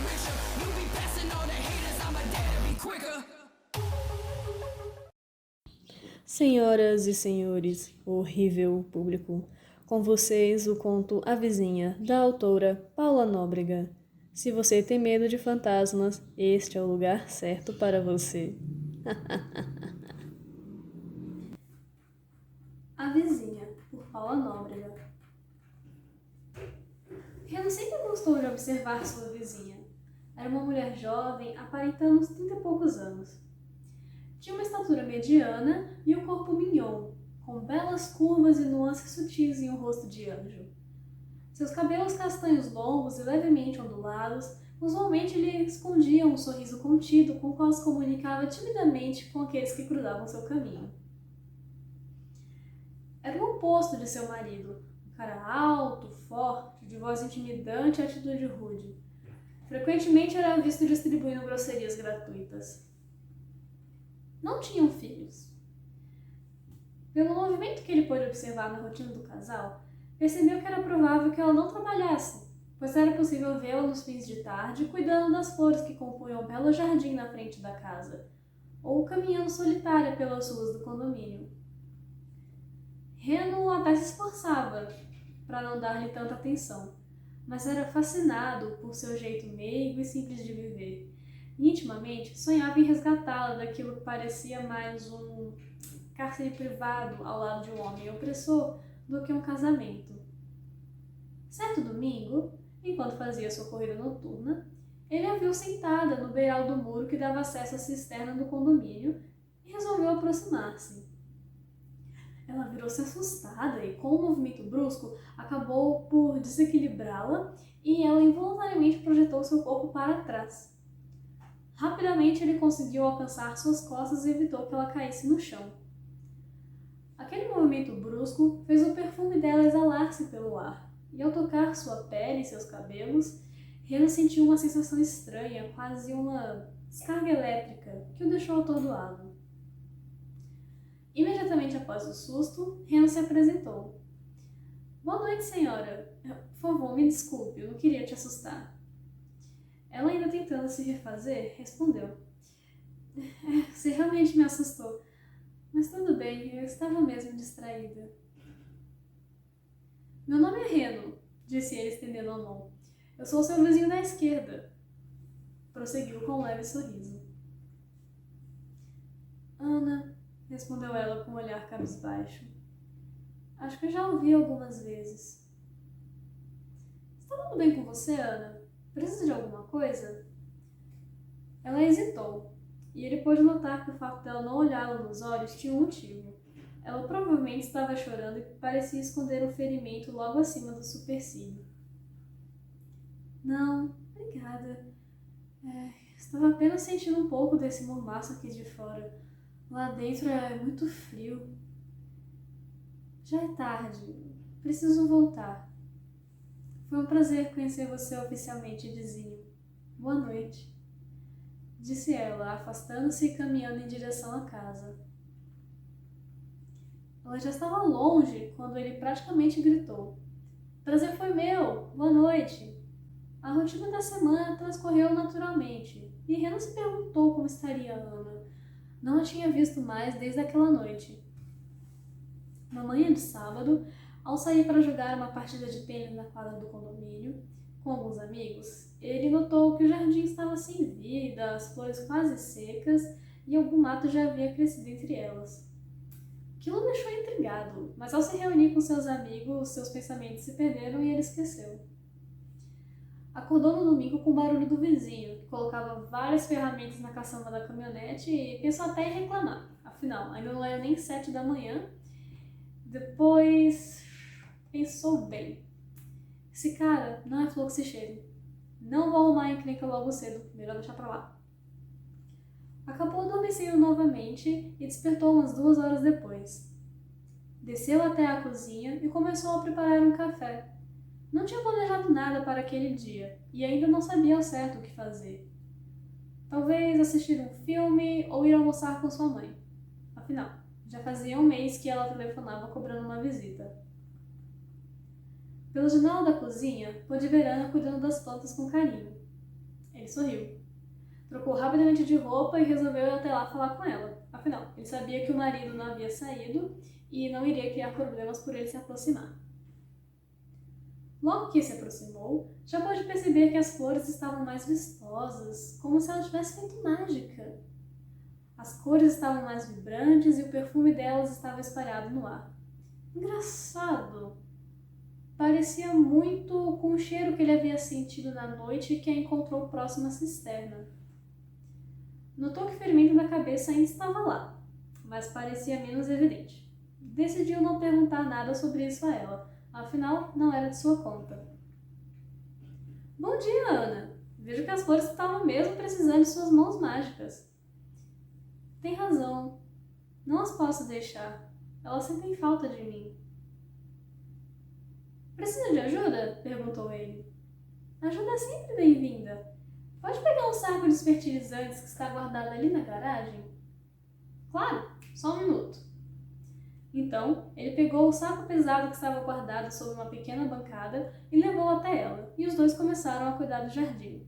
richer. You be passing all the haters, I'm a dad to be quicker. Senhoras e senhores, horrível público, com vocês o conto A Vizinha, da autora Paula Nóbrega. Se você tem medo de fantasmas, este é o lugar certo para você. A Vizinha, por Paula Nóbrega. Renan sempre gostou de observar sua vizinha. Era uma mulher jovem, aparentando uns 30 e poucos anos. Tinha uma estatura mediana e um corpo mignon, com belas curvas e nuances sutis em um rosto de anjo. Seus cabelos castanhos longos e levemente ondulados usualmente lhe escondiam um sorriso contido com o qual se comunicava timidamente com aqueles que cruzavam seu caminho. Era o oposto de seu marido, um cara alto, forte, de voz intimidante e atitude rude. Frequentemente era visto distribuindo grosserias gratuitas. Não tinham filhos. Pelo movimento que ele pôde observar na rotina do casal, percebeu que era provável que ela não trabalhasse, pois era possível vê-la nos fins de tarde cuidando das flores que compunham o belo jardim na frente da casa, ou caminhando solitária pelas ruas do condomínio. Reno até se esforçava para não dar-lhe tanta atenção, mas era fascinado por seu jeito meigo e simples de viver. E, intimamente, sonhava em resgatá-la daquilo que parecia mais um cárcere privado ao lado de um homem opressor do que um casamento. Certo domingo, enquanto fazia sua corrida noturna, ele a viu sentada no beiral do muro que dava acesso à cisterna do condomínio e resolveu aproximar-se. Ela virou-se assustada e, com um movimento brusco, acabou por desequilibrá-la e ela involuntariamente projetou seu corpo para trás. Rapidamente ele conseguiu alcançar suas costas e evitou que ela caísse no chão. Aquele movimento brusco fez o perfume dela exalar-se pelo ar, e ao tocar sua pele e seus cabelos, Rena sentiu uma sensação estranha, quase uma descarga elétrica, que o deixou atordoado. Imediatamente após o susto, Rena se apresentou. Boa noite, senhora. Por favor, me desculpe, eu não queria te assustar. Ela, ainda tentando se refazer, respondeu. Você realmente me assustou. Mas tudo bem, eu estava mesmo distraída. Meu nome é Reno, disse ele estendendo a mão. Eu sou seu vizinho da esquerda. Prosseguiu com um leve sorriso. Ana, respondeu ela com um olhar cabisbaixo. Acho que eu já ouvi algumas vezes. Está tudo bem com você, Ana? Precisa de alguma coisa? Ela hesitou, e ele pôde notar que o fato dela não olhá-lo nos olhos tinha um motivo. Ela provavelmente estava chorando e parecia esconder um ferimento logo acima do supercílio. Não, obrigada. Estava apenas sentindo um pouco desse mormaço aqui de fora. Lá dentro é muito frio. Já é tarde. Preciso voltar. Foi um prazer conhecer você oficialmente, vizinho. Boa noite. Disse ela, afastando-se e caminhando em direção à casa. Ela já estava longe quando ele praticamente gritou. O prazer foi meu. Boa noite. A rotina da semana transcorreu naturalmente, e Renan se perguntou como estaria Ana. Não a tinha visto mais desde aquela noite. Na manhã de sábado, ao sair para jogar uma partida de tênis na quadra do condomínio, com alguns amigos, ele notou que o jardim estava sem vida, as flores quase secas e algum mato já havia crescido entre elas. Aquilo o deixou intrigado, mas ao se reunir com seus amigos, seus pensamentos se perderam e ele esqueceu. Acordou no domingo com o barulho do vizinho, que colocava várias ferramentas na caçamba da caminhonete e pensou até em reclamar. Afinal, ainda não era nem 7 da manhã. Depois pensou bem. Esse cara não é flor que se cheire. Não vou arrumar encrenca logo cedo, melhor deixar pra lá. Acabou adormecendo novamente e despertou umas 2 horas depois. Desceu até a cozinha e começou a preparar um café. Não tinha planejado nada para aquele dia e ainda não sabia ao certo o que fazer. Talvez assistir um filme ou ir almoçar com sua mãe. Afinal, já fazia um mês que ela telefonava cobrando uma visita. Pela janela da cozinha, pôde ver Ana cuidando das plantas com carinho. Ele sorriu. Trocou rapidamente de roupa e resolveu ir até lá falar com ela. Afinal, ele sabia que o marido não havia saído e não iria criar problemas por ele se aproximar. Logo que se aproximou, já pôde perceber que as flores estavam mais vistosas, como se ela tivesse feito mágica. As cores estavam mais vibrantes e o perfume delas estava espalhado no ar. Engraçado! Parecia muito com o cheiro que ele havia sentido na noite que a encontrou próximo à cisterna. Notou que o ferimento na cabeça ainda estava lá, mas parecia menos evidente. Decidiu não perguntar nada sobre isso a ela, afinal, não era de sua conta. Bom dia, Ana! Vejo que as flores estavam mesmo precisando de suas mãos mágicas. Tem razão. Não as posso deixar. Elas sentem falta de mim. Precisa de ajuda? Perguntou ele. Ajuda é sempre bem-vinda. Pode pegar um saco de fertilizantes que está guardado ali na garagem? Claro, só um minuto. Então, ele pegou o saco pesado que estava guardado sob uma pequena bancada e levou até ela, e os dois começaram a cuidar do jardim.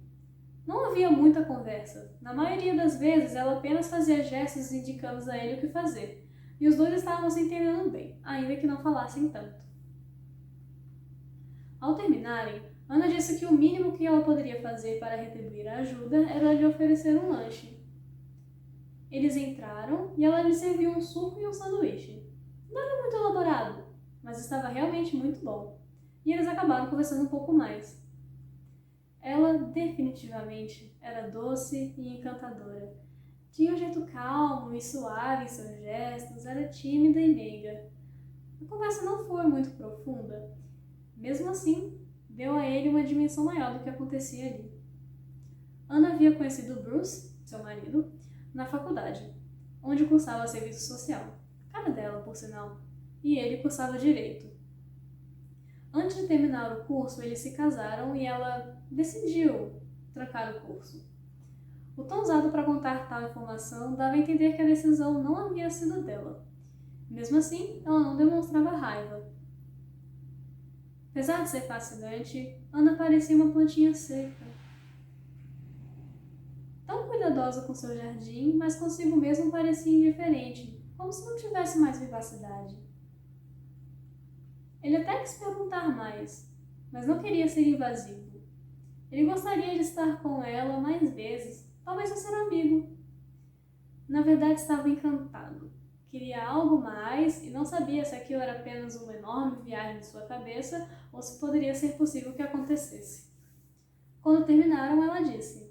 Não havia muita conversa. Na maioria das vezes, ela apenas fazia gestos indicando a ele o que fazer, e os dois estavam se entendendo bem, ainda que não falassem tanto. Ao terminarem, Ana disse que o mínimo que ela poderia fazer para retribuir a ajuda era lhe oferecer um lanche. Eles entraram e ela lhe serviu um suco e um sanduíche. Não era muito elaborado, mas estava realmente muito bom, e eles acabaram conversando um pouco mais. Ela definitivamente era doce e encantadora. Tinha um jeito calmo e suave em seus gestos, era tímida e meiga. A conversa não foi muito profunda. Mesmo assim, deu a ele uma dimensão maior do que acontecia ali. Ana havia conhecido Bruce, seu marido, na faculdade, onde cursava serviço social. Cara dela, por sinal. E ele cursava direito. Antes de terminar o curso, eles se casaram e ela decidiu trancar o curso. O tom usado para contar tal informação dava a entender que a decisão não havia sido dela. Mesmo assim, ela não demonstrava raiva. Apesar de ser fascinante, Ana parecia uma plantinha seca. Tão cuidadosa com seu jardim, mas consigo mesmo parecia indiferente, como se não tivesse mais vivacidade. Ele até quis perguntar mais, mas não queria ser invasivo. Ele gostaria de estar com ela mais vezes, talvez para ser amigo. Na verdade, estava encantado. Queria algo mais e não sabia se aquilo era apenas uma enorme viagem de sua cabeça ou se poderia ser possível que acontecesse. Quando terminaram, ela disse: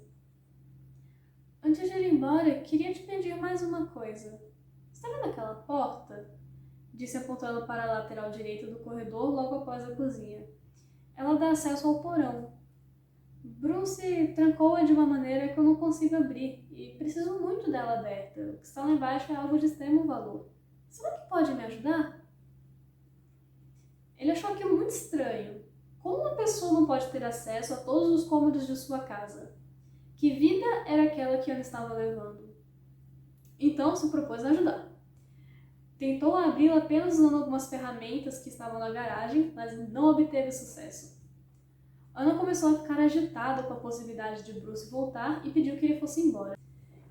Antes de ir embora, queria te pedir mais uma coisa. Está vendo aquela porta? Disse apontando para a lateral direita do corredor logo após a cozinha. Ela dá acesso ao porão. Bruce trancou-a de uma maneira que eu não consigo abrir e preciso muito dela aberta. O que está lá embaixo é algo de extremo valor. Será que pode me ajudar? Ele achou aquilo muito estranho. Como uma pessoa não pode ter acesso a todos os cômodos de sua casa? Que vida era aquela que Ana estava levando? Então se propôs a ajudar. Tentou abri-la apenas usando algumas ferramentas que estavam na garagem, mas não obteve sucesso. Ana começou a ficar agitada com a possibilidade de Bruce voltar e pediu que ele fosse embora.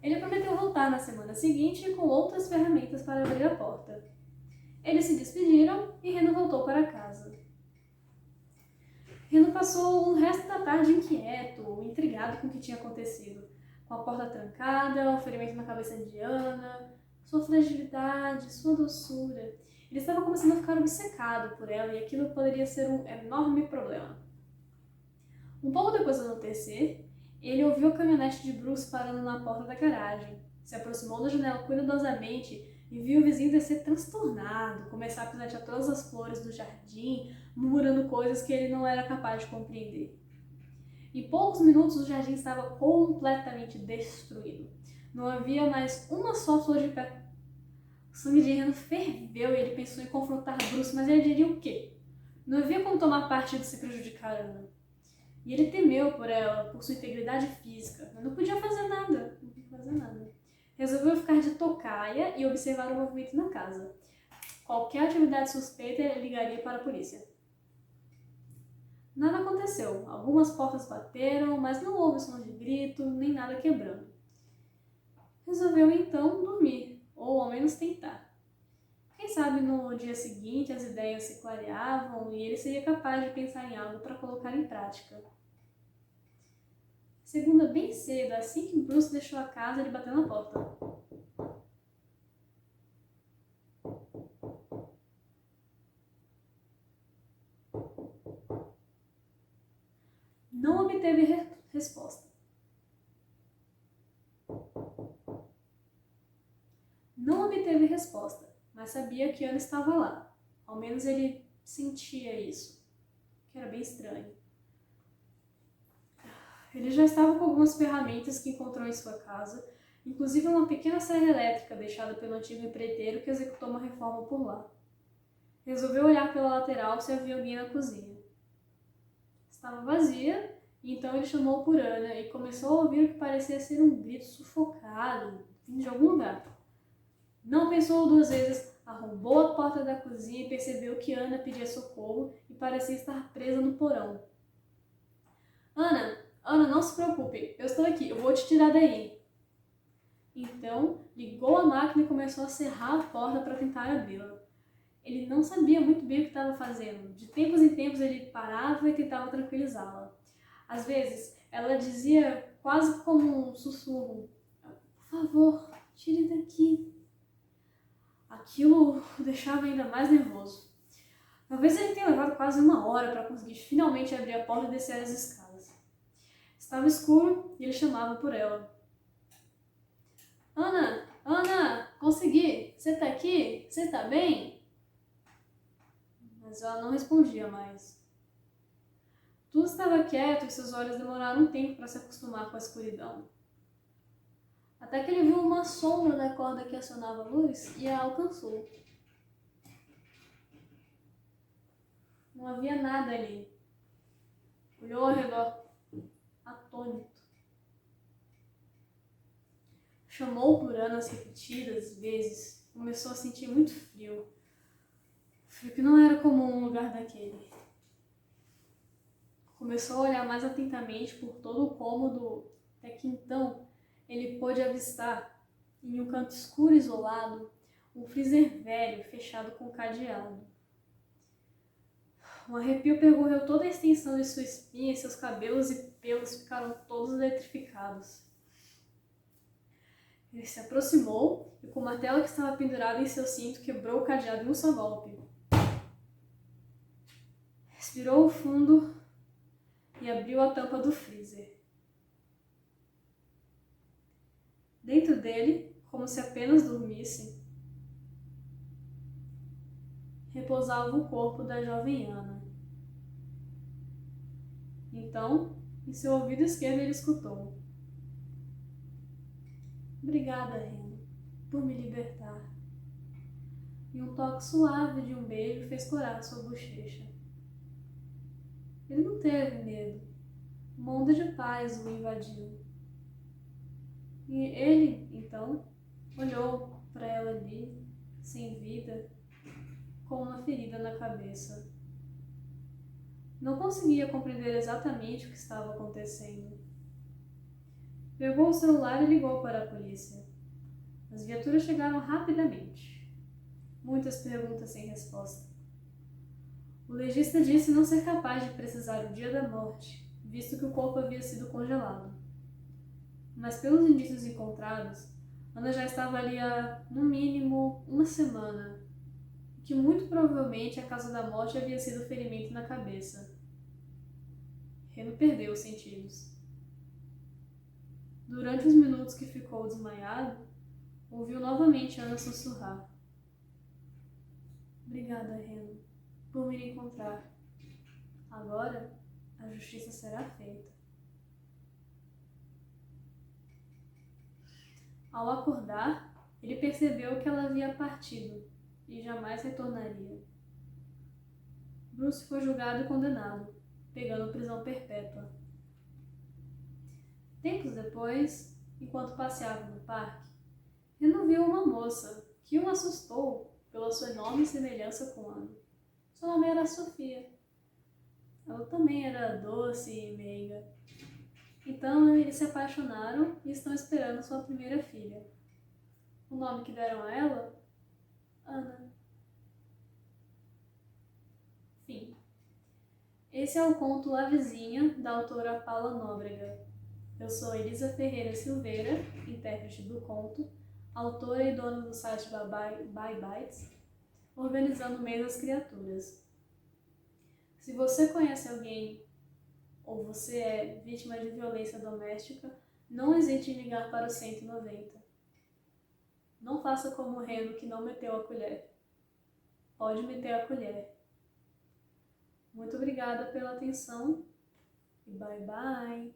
Ele prometeu voltar na semana seguinte com outras ferramentas para abrir a porta. Eles se despediram e Reno voltou para casa. Reno passou o resto da tarde inquieto, intrigado com o que tinha acontecido. Com a porta trancada, o ferimento na cabeça de Ana, sua fragilidade, sua doçura. Ele estava começando a ficar obcecado por ela e aquilo poderia ser um enorme problema. Um pouco depois do anoitecer, ele ouviu a caminhonete de Bruce parando na porta da garagem. Se aproximou da janela cuidadosamente e viu o vizinho descer transtornado, começar a pisotear todas as flores do jardim, murmurando coisas que ele não era capaz de compreender. Em poucos minutos o jardim estava completamente destruído. Não havia mais uma só flor de pé. O sangue de Reno ferveu e ele pensou em confrontar Bruce, mas ele diria o quê? Não havia como tomar partido se prejudicar Ana. E ele temeu por ela, por sua integridade física, mas não podia fazer nada. Resolveu ficar de tocaia e observar o movimento na casa. Qualquer atividade suspeita ele ligaria para a polícia. Nada aconteceu. Algumas portas bateram, mas não houve som de grito, nem nada quebrando. Resolveu então dormir, ou ao menos tentar. Quem sabe no dia seguinte as ideias se clareavam e ele seria capaz de pensar em algo para colocar em prática. Segunda bem cedo, assim que Bruce deixou a casa, ele bateu na porta. Não obteve resposta. Não obteve resposta, mas sabia que Ana estava lá. Ao menos ele sentia isso, que era bem estranho. Ele já estava com algumas ferramentas que encontrou em sua casa, inclusive uma pequena serra elétrica deixada pelo antigo empreiteiro que executou uma reforma por lá. Resolveu olhar pela lateral se havia alguém na cozinha. Estava vazia, e então ele chamou por Ana e começou a ouvir o que parecia ser um grito sufocado, vindo de algum lugar. Não pensou duas vezes, arrombou a porta da cozinha e percebeu que Ana pedia socorro e parecia estar presa no porão. Ana, não se preocupe, eu estou aqui, eu vou te tirar daí. Então, ligou a máquina e começou a serrar a porta para tentar abri-la. Ele não sabia muito bem o que estava fazendo. De tempos em tempos ele parava e tentava tranquilizá-la. Às vezes, ela dizia quase como um sussurro: "Por favor, tire daqui." Aquilo o deixava ainda mais nervoso. Talvez ele tenha levado quase 1 hora para conseguir finalmente abrir a porta e descer as escadas. Estava escuro e ele chamava por ela. Ana, consegui! Você está aqui? Você está bem?" Mas ela não respondia mais. Tudo estava quieto e seus olhos demoraram um tempo para se acostumar com a escuridão. Até que ele viu uma sombra da corda que acionava a luz e a alcançou. Não havia nada ali. Olhou ao redor, atônito. Chamou por Ana repetidas vezes. Começou a sentir muito frio. Frio que não era comum no lugar daquele. Começou a olhar mais atentamente por todo o cômodo, até que então ele pôde avistar, em um canto escuro e isolado, um freezer velho fechado com cadeado. Um arrepio percorreu toda a extensão de sua espinha e seus cabelos e pelos ficaram todos eletrificados. Ele se aproximou e, com o martelo que estava pendurado em seu cinto, quebrou o cadeado em um só golpe. Respirou fundo e abriu a tampa do freezer. Dentro dele, como se apenas dormisse, repousava o corpo da jovem Ana. Então, em seu ouvido esquerdo ele escutou: "Obrigada, Reno, por me libertar." E um toque suave de um beijo fez corar sua bochecha. Ele não teve medo. Uma onda de paz o invadiu. E ele, então, olhou para ela ali, sem vida, com uma ferida na cabeça. Não conseguia compreender exatamente o que estava acontecendo. Pegou o celular e ligou para a polícia. As viaturas chegaram rapidamente. Muitas perguntas sem resposta. O legista disse não ser capaz de precisar o dia da morte, visto que o corpo havia sido congelado. Mas pelos indícios encontrados, Ana já estava ali há, no mínimo, 1 semana, e que muito provavelmente a causa da morte havia sido o ferimento na cabeça. Reno perdeu os sentidos. Durante os minutos que ficou desmaiado, ouviu novamente Ana sussurrar: "Obrigada, Reno, por me encontrar. Agora, a justiça será feita." Ao acordar, ele percebeu que ela havia partido e jamais retornaria. Bruce foi julgado e condenado, pegando prisão perpétua. Tempos depois, enquanto passeava no parque, Reno viu uma moça que o assustou pela sua enorme semelhança com Ana. Seu nome era Sofia. Ela também era doce e meiga. Então eles se apaixonaram e estão esperando sua primeira filha. O nome que deram a ela? Ana. Fim. Esse é o conto A Vizinha, da autora Paula Nóbrega. Eu sou Elisa Ferreira Silveira, intérprete do conto, autora e dona do site Bye Bites, organizando o mês das criaturas. Se você conhece alguém ou você é vítima de violência doméstica, não hesite em ligar para o 190. Não faça como o reno que não meteu a colher. Pode meter a colher. Muito obrigada pela atenção e bye bye!